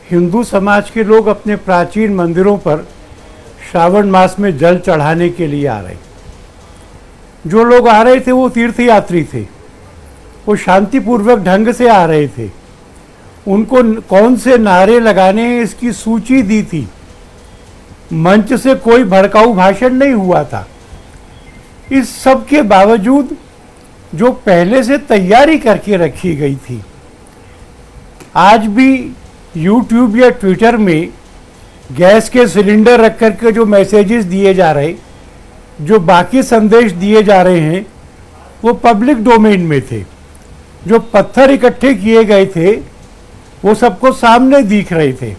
हिंदू समाज के लोग अपने प्राचीन मंदिरों पर श्रावण मास में जल चढ़ाने के लिए आ रहे। जो लोग आ रहे थे वो तीर्थयात्री थे, वो शांतिपूर्वक ढंग से आ रहे थे। उनको कौन से नारे लगाने हैं इसकी सूची दी थी। मंच से कोई भड़काऊ भाषण नहीं हुआ था। इस सब के बावजूद जो पहले से तैयारी करके रखी गई थी, आज भी YouTube या ट्विटर में गैस के सिलेंडर रख करके जो मैसेजेस दिए जा रहे, जो बाकी संदेश दिए जा रहे हैं, वो पब्लिक डोमेन में थे। जो पत्थर इकट्ठे किए गए थे वो सबको सामने दिख रहे थे।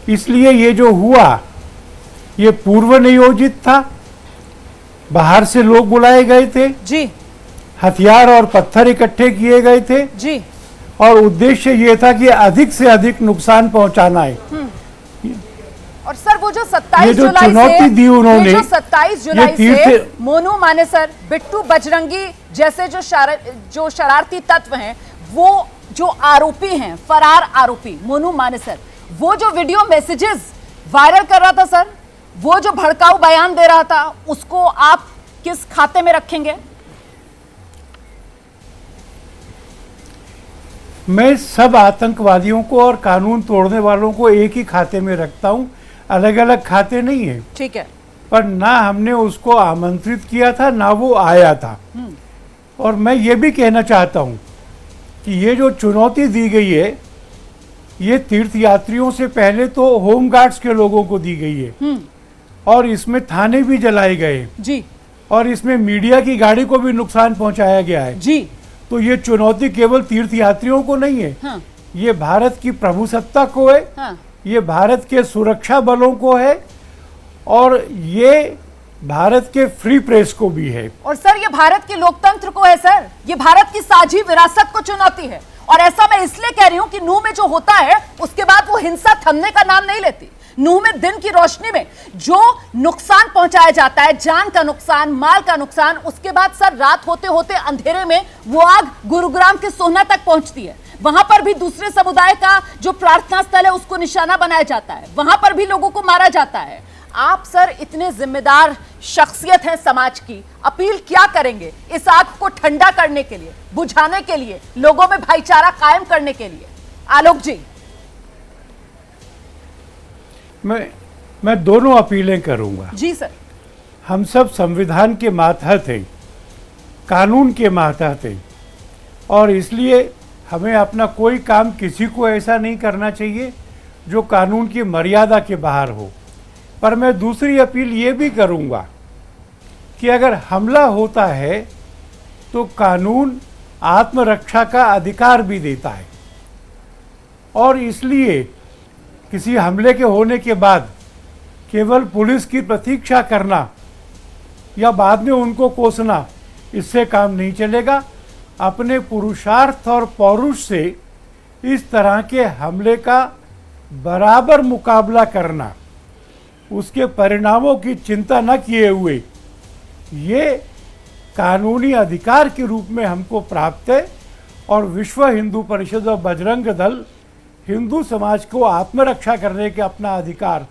इसलिए ये जो हुआ ये पूर्व नियोजित था। बाहर से लोग बुलाए गए थे जी, हथियार और पत्थर इकट्ठे किए गए थे जी, और उद्देश्य ये था कि अधिक से अधिक नुकसान पहुंचाना है। और सर वो जो 27 ये जो जुलाई चुनौती से, दी उन्होंने, जो 27 जुलाई से मोनू मानेसर, बिट्टू बजरंगी जैसे जो शरारती तत्व हैं, वो जो आरोपी हैं, फरार आरोपी मोनू मानेसर, वो जो वीडियो मैसेजेस वायरल कर रहा था सर, वो जो भड़काऊ बयान दे रहा था, उसको आप किस खाते में रखेंगे? मैं सब आतंकवादियों को और कानून तोड़ने वालों को एक ही खाते में रखता हूं, अलग अलग खाते नहीं है। ठीक है। पर ना हमने उसको आमंत्रित किया था ना वो आया था। और मैं ये भी कहना चाहता हूं कि ये जो चुनौती दी गई है ये तीर्थयात्रियों से पहले तो होमगार्ड्स के लोगों को दी गई है और इसमें थाने भी जलाए गए जी, और इसमें मीडिया की गाड़ी को भी नुकसान पहुंचाया गया है जी। तो ये चुनौती केवल तीर्थयात्रियों को नहीं है। हाँ। ये भारत की प्रभुसत्ता को है। हाँ। ये भारत के सुरक्षा बलों को है और ये भारत के फ्री प्रेस को भी है। और सर ये भारत के लोकतंत्र को है सर, ये भारत की साझी विरासत को चुनौती है। और ऐसा मैं इसलिए कह रही हूं कि नूह में जो होता है उसके बाद वो हिंसा थमने का नाम नहीं लेती। नूह में दिन की रोशनी में जो नुकसान पहुंचाया जाता है, जान का नुकसान, माल का नुकसान, उसके बाद सर रात होते होते अंधेरे में वो आग गुरुग्राम के सोहना तक पहुंचती है। वहां पर भी दूसरे समुदाय का जो प्रार्थना स्थल है उसको निशाना बनाया जाता है, वहां पर भी लोगों को मारा जाता है। आप सर इतने जिम्मेदार शख्सियत हैं समाज की, अपील क्या करेंगे इस आग को ठंडा करने के लिए, बुझाने के लिए, लोगों में भाईचारा कायम करने के लिए? आलोक जी। मैं दोनों अपीलें करूंगा। जी सर। हम सब संविधान के मातहत हैं, कानून के मातहत हैं और इसलिए हमें अपना कोई काम किसी को ऐसा नहीं करना चाहिए जो कानून की मर्यादा के बाहर हो। पर मैं दूसरी अपील ये भी करूंगा कि अगर हमला होता है तो कानून आत्मरक्षा का अधिकार भी देता है, और इसलिए किसी हमले के होने के बाद केवल पुलिस की प्रतीक्षा करना या बाद में उनको कोसना, इससे काम नहीं चलेगा। अपने पुरुषार्थ और पौरुष से इस तरह के हमले का बराबर मुकाबला करना, उसके परिणामों की चिंता न किए हुए, ये कानूनी अधिकार के रूप में हमको प्राप्त है। और विश्व हिंदू परिषद और बजरंग दल हिंदू समाज को आत्मरक्षा करने के अपना अधिकार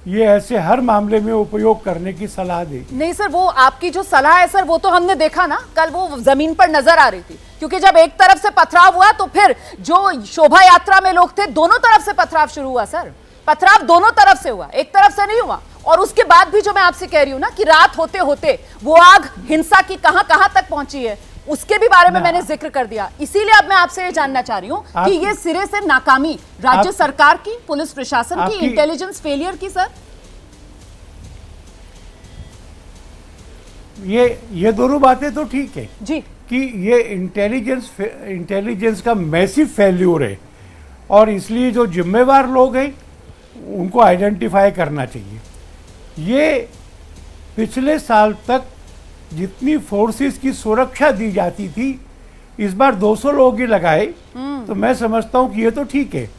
ये ऐसे हर मामले में उपयोग करने की सलाह दे। नहीं सर, वो आपकी जो सलाह है सर, वो तो हमने देखा ना, कल वो जमीन पर नजर आ रही थी, क्योंकि जब एक तरफ से पथराव हुआ तो फिर जो शोभा यात्रा में लोग थे, दोनों तरफ से पथराव शुरू हुआ सर। पथराव दोनों तरफ से हुआ, एक तरफ से नहीं हुआ। और उसके बाद भी जो मैं आपसे कह रही हूं ना कि रात होते होते वो आग हिंसा की कहां तक पहुंची है, उसके भी बारे में मैंने जिक्र कर दिया। इसीलिए अब मैं आपसे ये जानना चाह रही हूं कि ये सिरे से नाकामी राज्य सरकार की, पुलिस प्रशासन की, इंटेलिजेंस फेलियर की सर। ये दोनों बातें तो ठीक है जी कि ये इंटेलिजेंस का मैसिव फेल्यूर है, और इसलिए जो जिम्मेवार लोग हैं उनको आइडेंटिफाई करना चाहिए। ये पिछले साल तक जितनी फोर्सेस की सुरक्षा दी जाती थी, इस बार 200 लोग ही लगाए, तो मैं समझता हूं कि ये तो ठीक है।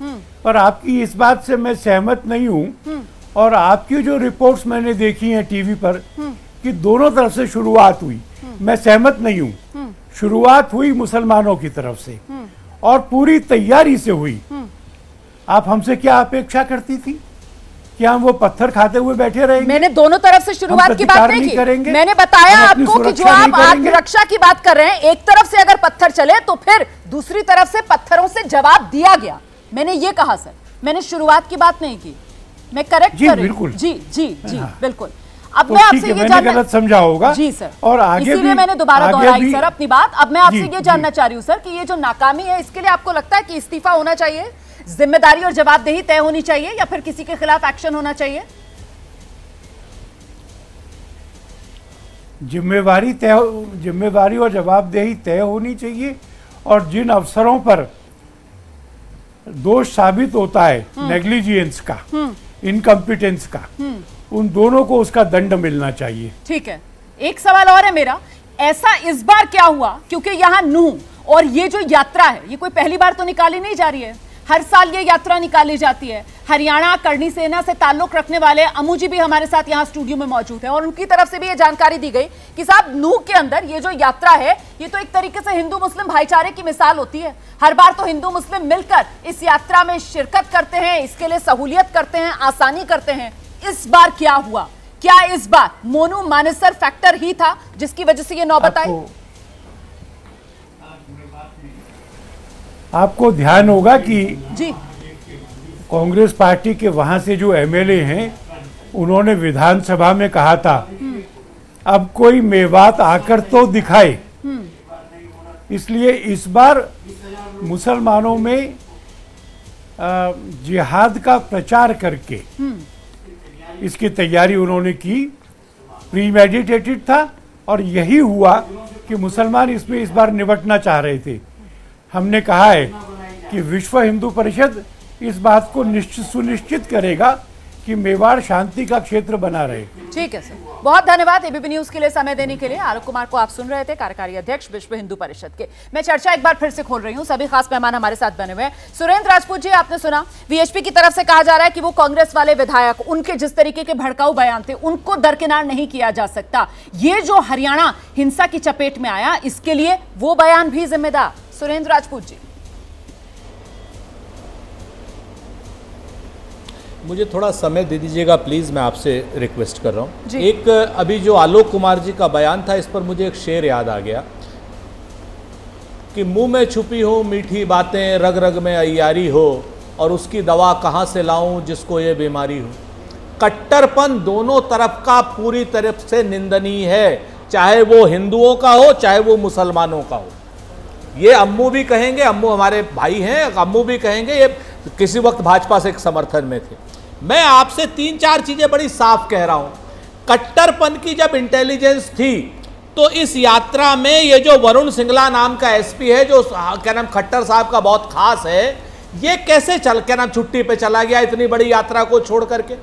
पर आपकी इस बात से मैं सहमत नहीं हूं, और आपकी जो रिपोर्ट्स मैंने देखी हैं टीवी पर कि दोनों तरफ से शुरुआत हुई, मैं सहमत नहीं हूं। शुरुआत हुई मुसलमानों की तरफ से और पूरी तैयारी से हुई। आप हमसे क्या अपेक्षा करती थी कि हम वो पत्थर खाते हुए बैठे रहेंगे? मैंने दोनों तरफ से शुरुआत की बात नहीं की। मैंने बताया आपको कि जो आप आत्मरक्षा की बात कर रहे हैं, एक तरफ से अगर पत्थर चले तो फिर दूसरी तरफ से पत्थरों से जवाब दिया गया। मैंने ये कहा सर, मैंने शुरुआत की बात नहीं की। मैं करेक्ट कर रही हूं। जी जी जी बिल्कुल। अब तो मैं आपसे ये जानना, गलत समझा होगा जी सर, और आगे इसीलिए मैंने दोबारा दोहराई सर अपनी बात। अब मैं आपसे ये जानना चाह रही हूँ सर कि ये जो नाकामी है, इसके लिए आपको लगता है कि इस्तीफा होना चाहिए, जिम्मेदारी और जवाबदेही तय होनी चाहिए, या फिर किसी के खिलाफ एक्शन होना चाहिए? जिम्मेवारी और जवाबदेही तय होनी चाहिए, और जिन अफसरों पर दोष साबित होता है नेग्लिजियंस का, इनकम्पिटेंस का, उन दोनों को उसका दंड मिलना चाहिए। ठीक है। एक सवाल और है मेरा, ऐसा इस बार क्या हुआ, क्योंकि यहाँ नूह और ये जो यात्रा है, ये कोई पहली बार तो निकाली नहीं जा रही है, हर साल ये यात्रा निकाली जाती है। हरियाणा करनी सेना से ताल्लुक रखने वाले अमू जी भी हमारे साथ यहाँ स्टूडियो में मौजूद हैं, और उनकी तरफ से भी ये जानकारी दी गई कि साहब नूह के अंदर ये जो यात्रा है, ये तो एक तरीके से हिंदू मुस्लिम भाईचारे की मिसाल होती है। हर बार तो हिंदू मुस्लिम मिलकर इस यात्रा में शिरकत करते हैं, इसके लिए सहूलियत करते हैं, आसानी करते हैं। इस बार क्या हुआ? क्या इस बार मोनू मानेसर फैक्टर ही था जिसकी वजह से ये नौबत आई? आपको ध्यान होगा कि जी कांग्रेस पार्टी के वहां से जो एमएलए हैं, उन्होंने विधानसभा में कहा था अब कोई मेवात आकर तो दिखाए। इसलिए इस बार मुसलमानों में जिहाद का प्रचार करके इसकी तैयारी उन्होंने की। प्रीमेडिटेटेड था, और यही हुआ कि मुसलमान इसमें इस बार निपटना चाह रहे थे। हमने कहा है कि विश्व हिंदू परिषद इस बात को सुनिश्चित करेगा कि मेवाड़ शांति का क्षेत्र बना रहे। ठीक है सर, बहुत धन्यवाद एबीपी न्यूज के लिए समय देने के लिए। आलोक कुमार को आप सुन रहे थे, कार्यकारी अध्यक्ष विश्व हिंदू परिषद के। मैं चर्चा एक बार फिर से खोल रही हूं, सभी खास मेहमान हमारे साथ बने हुए हैं। सुरेंद्र राजपूत जी, आपने सुना वीएचपी की तरफ से कहा जा रहा है कि वो कांग्रेस वाले विधायक, उनके जिस तरीके के भड़काऊ बयान थे, उनको दरकिनार नहीं किया जा सकता। ये जो हरियाणा हिंसा की चपेट में आया, इसके लिए वो बयान भी जिम्मेदार। सुरेंद्र राजपूत जी, मुझे थोड़ा समय दे दीजिएगा प्लीज़, मैं आपसे रिक्वेस्ट कर रहा हूँ। एक अभी जो आलोक कुमार जी का बयान था, इस पर मुझे एक शेर याद आ गया कि मुंह में छुपी हो मीठी बातें, रग रग में अय्यारी हो, और उसकी दवा कहाँ से लाऊं जिसको ये बीमारी हो। कट्टरपन दोनों तरफ का पूरी तरफ से निंदनीय है, चाहे वो हिंदुओं का हो चाहे वो मुसलमानों का हो। ये अम्मू भी कहेंगे, अम्मू हमारे भाई हैं, अम्मू भी कहेंगे, ये किसी वक्त भाजपा से एक समर्थन में थे। मैं आपसे 3-4 चीज़ें बड़ी साफ कह रहा हूँ कट्टरपन की जब इंटेलिजेंस थी तो इस यात्रा में ये जो वरुण सिंगला नाम का एसपी है, जो क्या नाम खट्टर साहब का बहुत खास है, ये कैसे क्या नाम छुट्टी पे चला गया इतनी बड़ी यात्रा को छोड़ करके।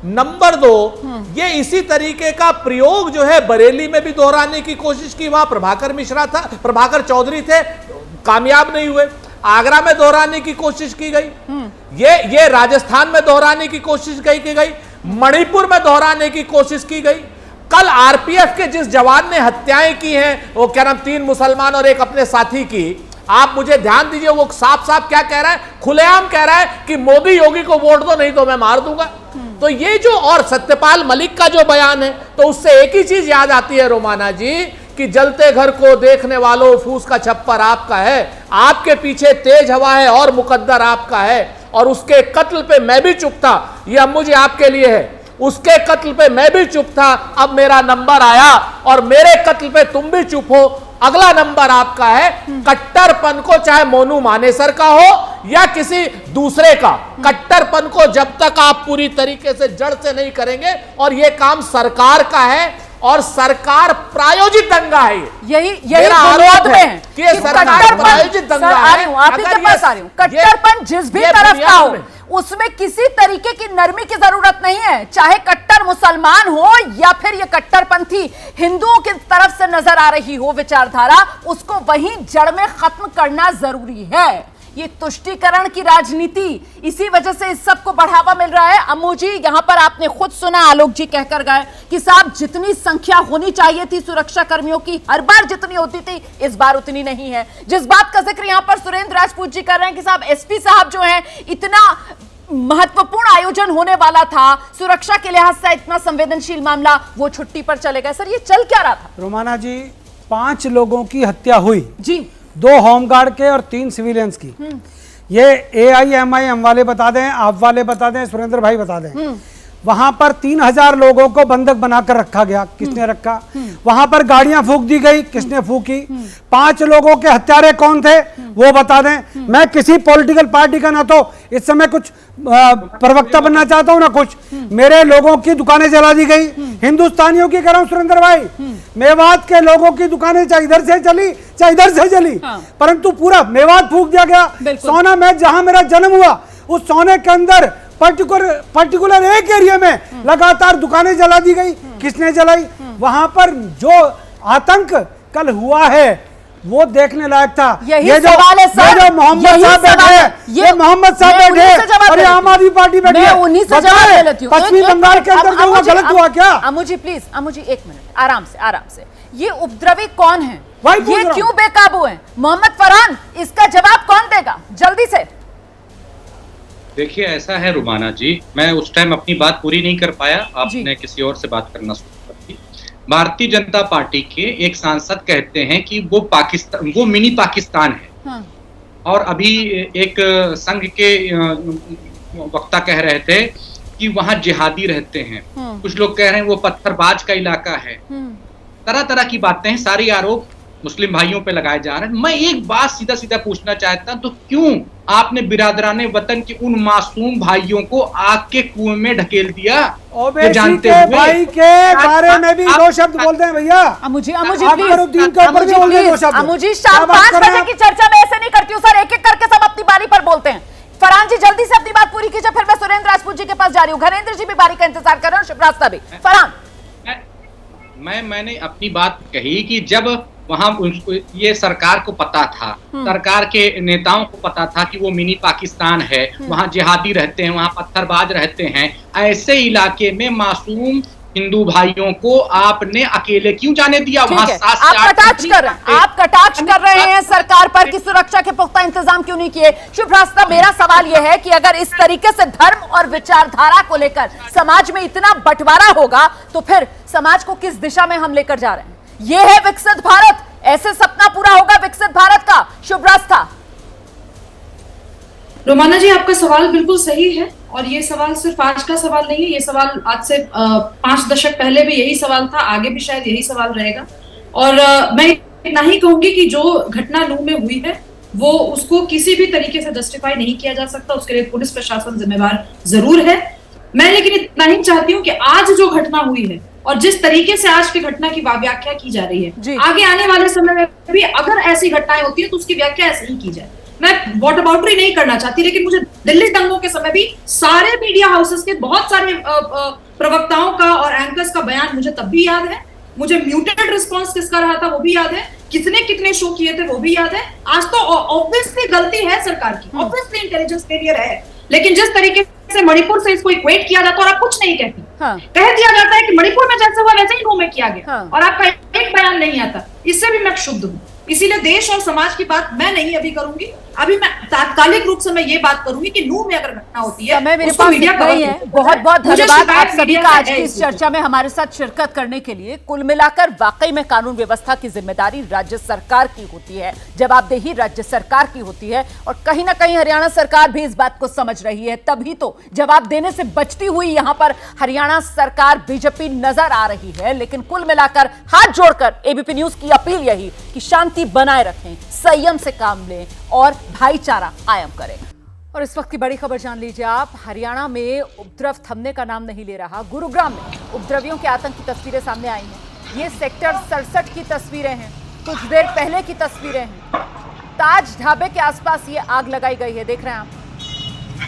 नंबर 2, ये इसी तरीके का प्रयोग जो है बरेली में भी दोहराने की कोशिश की, वहां प्रभाकर चौधरी थे, कामयाब नहीं हुए। आगरा में दोहराने की कोशिश की गई, ये राजस्थान में दोहराने की कोशिश की गई, मणिपुर में दोहराने की कोशिश की गई। कल आरपीएफ के जिस जवान ने हत्याएं की हैं, वो क्या नाम 3 मुसलमान और एक अपने साथी की, आप मुझे ध्यान दीजिए, वो साफ साफ क्या कह रहा है, खुलेआम कह रहा है कि मोदी योगी को वोट दो नहीं तो मैं मार दूंगा। तो ये जो, और सत्यपाल मलिक का जो बयान है, तो उससे एक ही चीज याद आती है रोमाना जी कि जलते घर को देखने वालों फूस का छप्पर आपका है, आपके पीछे तेज हवा है और मुकद्दर आपका है, और उसके कत्ल पे मैं भी चुप था, ये अब मुझे आपके लिए है, उसके कत्ल पे मैं भी चुप था, अब मेरा नंबर आया और मेरे कत्ल पे तुम भी चुप हो, अगला नंबर आपका है। कट्टरपन को चाहे मोनू मानेसर का हो या किसी दूसरे का, कट्टरपन को जब तक आप पूरी तरीके से जड़ से नहीं करेंगे, और ये काम सरकार का है और सरकार प्रायोजित दंगा है, यही आरोप है कि ये सरकार प्रायोजित दंगा है। आप ही के पास आ रही हूं, कट्टरपन जिस भी तरफ का हो उसमें किसी तरीके की नरमी की जरूरत नहीं है, चाहे कट्टर मुसलमान हो या फिर ये कट्टरपंथी हिंदुओं की तरफ से नजर आ रही हो विचारधारा, उसको वहीं जड़ में खत्म करना जरूरी है। ये तुष्टीकरण की राजनीति, इसी वजह से इस सब को बढ़ावा मिल रहा है। अम्मू जी, यहां पर आपने खुद सुना, आलोक जी कहकर गए कि साहब जितनी संख्या होनी चाहिए थी सुरक्षा कर्मियों की, हर बार जितनी होती थी, इस बार उतनी नहीं है। जिस बात का जिक्र यहां पर सुरेंद्र राजपूत जी कर रहे हैं कि साहब एसपी साहब जो हैं, इतना महत्वपूर्ण आयोजन होने वाला था, सुरक्षा के लिहाज से इतना संवेदनशील मामला, वो छुट्टी पर चले गए। सर, ये चल क्या रहा था? रोमाना जी, 5 लोगों की हत्या हुई जी, 2 होमगार्ड के और 3 सिविलियंस की। ये AIMIM वाले बता दें, आप वाले बता दें, सुरेंद्र भाई बता दें। वहां पर 3000 लोगों को बंधक बनाकर रखा गया, किसने रखा? वहां पर गाड़ियां फूंक दी गई, किसने फूंकी? 5 लोगों के हत्यारे कौन थे वो बता दें। मैं किसी पॉलिटिकल पार्टी का ना तो इस समय कुछ प्रवक्ता बनना चाहता हूं ना कुछ, मेरे लोगों की दुकानें जला दी गई, हिंदुस्तानियों की कह रहा हूं सुरेंद्र भाई, मेवात के लोगों की दुकानें चाहे इधर से चली चाहे इधर से चली, परंतु पूरा मेवात फूंक दिया गया। सोना में जहां मेरा जन्म हुआ, उस सोने के अंदर पर्टिकुलर एक एरिया में लगातार दुकानें जला दी गई, किसने जलाई? वहां पर जो आतंक कल हुआ है वो देखने लायक था। ये जो मोहम्मद साहब बैठे, ये मोहम्मद साहब बैठे और आम आदमी पार्टी बैठी है, उन्हीं से जवाब ले लेती हूं। पश्चिमी बंगाल के अंदर जो गलत हुआ क्या? अम्मू जी प्लीज, अम्मू जी 1 मिनट, आराम से। ये उपद्रवी कौन है, ये क्यों बेकाबू है? मोहम्मद फरहान, इसका जवाब कौन देगा? जल्दी से। देखिए, ऐसा है रुमाना जी, मैं उस टाइम अपनी बात पूरी नहीं कर पाया, आपने किसी और से बात करना शुरू कर दी। भारतीय जनता पार्टी के एक सांसद कहते हैं कि वो मिनी पाकिस्तान है। और अभी एक संघ के वक्ता कह रहे थे कि वहां जिहादी रहते हैं, कुछ लोग कह रहे हैं वो पत्थरबाज का इलाका है। तरह तरह की बातें हैं, सारी आरोप मुस्लिम भाइयों पे लगाए जा रहे हैं। मैं एक बात सीधा सीधा पूछना चाहता हूं, तो क्यों आपने बिरादराने वतन के उन मासूम भाइयों को आग के कुएं में ढकेल दिया? जानते हुए भाई के बारे में भी 2 शब्द बोलते हैं भैया। अमुजी शाम 5 बजे की चर्चा में ऐसे नहीं करती हूँ सर, एक-एक करके सब अपनी बारी पर बोलते हैं। फरहान जी जल्दी से अपनी बात पूरी कीजिए, फिर मैं सुरेंद्र राजपूत जी के पास जा रही हूँ। घरेंद्र जी भी बारी का इंतजार कर रहे हैं, शिवराज भी। फरहान, मैंने अपनी बात कही कि जब वहां ये सरकार को पता था, सरकार के नेताओं को पता था कि वो मिनी पाकिस्तान है, वहां जिहादी रहते हैं, वहां पत्थरबाज रहते हैं, ऐसे इलाके में मासूम हिंदू भाइयों को आपने अकेले क्यों जाने दिया? वहां आप कटाक्ष कर रहे हैं सरकार पर कि सुरक्षा के पुख्ता इंतजाम क्यों नहीं किए। शुभ्रास्ता, मेरा सवाल यह है कि अगर इस तरीके से धर्म और विचारधारा को लेकर समाज में इतना बंटवारा होगा तो फिर समाज को किस दिशा में हम लेकर जा रहे हैं? ये है विकसित भारत, ऐसे सपना पूरा होगा विकसित भारत का? शुभ्रास्ता। रोमाना जी, आपका सवाल बिल्कुल सही है और ये सवाल सिर्फ आज का सवाल नहीं है, ये सवाल आज से 5 दशक पहले भी यही सवाल था, आगे भी शायद यही सवाल रहेगा। और मैं इतना ही कहूंगी कि जो घटना नूह में हुई है वो उसको किसी भी तरीके से जस्टिफाई नहीं किया जा सकता, उसके लिए पुलिस प्रशासन जिम्मेवार जरूर है। मैं लेकिन इतना ही चाहती हूँ कि आज जो घटना हुई है और जिस तरीके से आज की घटना की व्याख्या की जा रही है, आगे आने वाले समय में भी अगर ऐसी घटनाएं होती है तो उसकी व्याख्या ऐसे ही की जाए। मैं वॉटअबाउटरी नहीं करना चाहती, लेकिन मुझे दिल्ली दंगों के समय भी सारे मीडिया हाउसेस के बहुत सारे प्रवक्ताओं का और एंकर्स का बयान मुझे तब भी याद है, मुझे म्यूटेड रिस्पांस किसका रहा था वो भी याद है, कितने कितने शो किए थे वो भी याद है। आज तो ऑब्वियसली गलती है सरकार की, ऑब्वियसली इंटेलिजेंस फेलियर है, लेकिन जिस तरीके से मणिपुर से इसको इक्वेट किया जाता है और आप कुछ नहीं कहती, कह दिया जाता है कि मणिपुर में जैसे हुआ वैसे ही नू में किया गया, और आपका एक बयान नहीं आता, इससे भी मैं क्षुब्ध हूँ। इसीलिए देश और समाज की बात मैं नहीं अभी करूंगी, अभी मैं तात्कालिक रूप से मैं ये बात करूंगी कि नूह में अगर घटना होती है समय मेरे उसको पास मीडिया इतना ही है। बहुत बहुत धन्यवाद आप सभी का आज की इस चर्चा में हमारे साथ शिरकत करने के लिए। कुल मिलाकर वाकई में कानून व्यवस्था की जिम्मेदारी राज्य सरकार की होती है, जवाबदेही राज्य सरकार की होती है, और कहीं ना कहीं हरियाणा सरकार भी इस बात को समझ रही है, तभी तो जवाब देने से बचती हुई यहां पर हरियाणा सरकार बीजेपी नजर आ रही है। लेकिन कुल मिलाकर हाथ जोड़कर एबीपी न्यूज की अपील यही कि शांति बनाए रखें, संयम से काम लें और भाईचारा कायम करें। और इस वक्त की बड़ी खबर जान लीजिए आप। हरियाणा में उपद्रव थमने का नाम नहीं ले रहा। गुरुग्राम में उपद्रवियों के आतंक की तस्वीरें सामने आई हैं। ये सेक्टर 67 की तस्वीरें हैं, कुछ देर पहले की तस्वीरें हैं। ताज ढाबे के आसपास ये आग लगाई गई है, देख रहे हैं आप।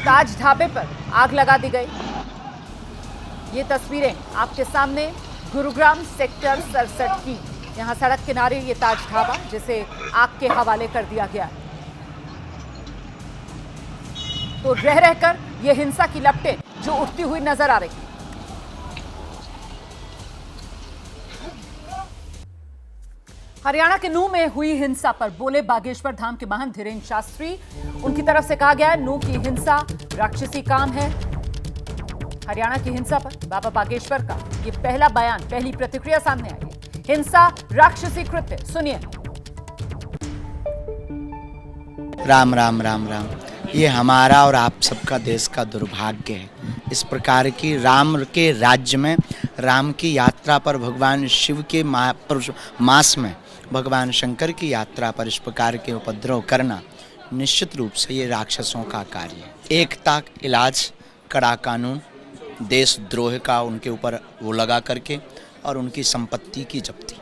ताज ढाबे पर आग लगा दी गई। ये तस्वीरें आपके सामने गुरुग्राम सेक्टर 67 की। यहाँ सड़क किनारे ये ताज ढाबा जिसे आग के हवाले कर दिया गया। तो रह रहकर ये हिंसा की लपटें जो उठती हुई नजर आ रही। हरियाणा के नूह में हुई हिंसा पर बोले बागेश्वर धाम के महंत धीरेन्द्र शास्त्री। उनकी तरफ से कहा गया है नूह की हिंसा राक्षसी काम है। हरियाणा की हिंसा पर बाबा बागेश्वर का ये पहला बयान, पहली प्रतिक्रिया सामने आई है। हिंसा राक्षसी कृत्य, सुनिए। राम राम राम राम। ये हमारा और आप सबका देश का दुर्भाग्य है। इस प्रकार की राम के राज्य में, राम की यात्रा पर, भगवान शिव के मास में भगवान शंकर की यात्रा पर इस प्रकार के उपद्रव करना निश्चित रूप से ये राक्षसों का कार्य है। एकता, इलाज, कड़ा कानून, देशद्रोह का उनके ऊपर वो लगा करके और उनकी संपत्ति की जब्ती।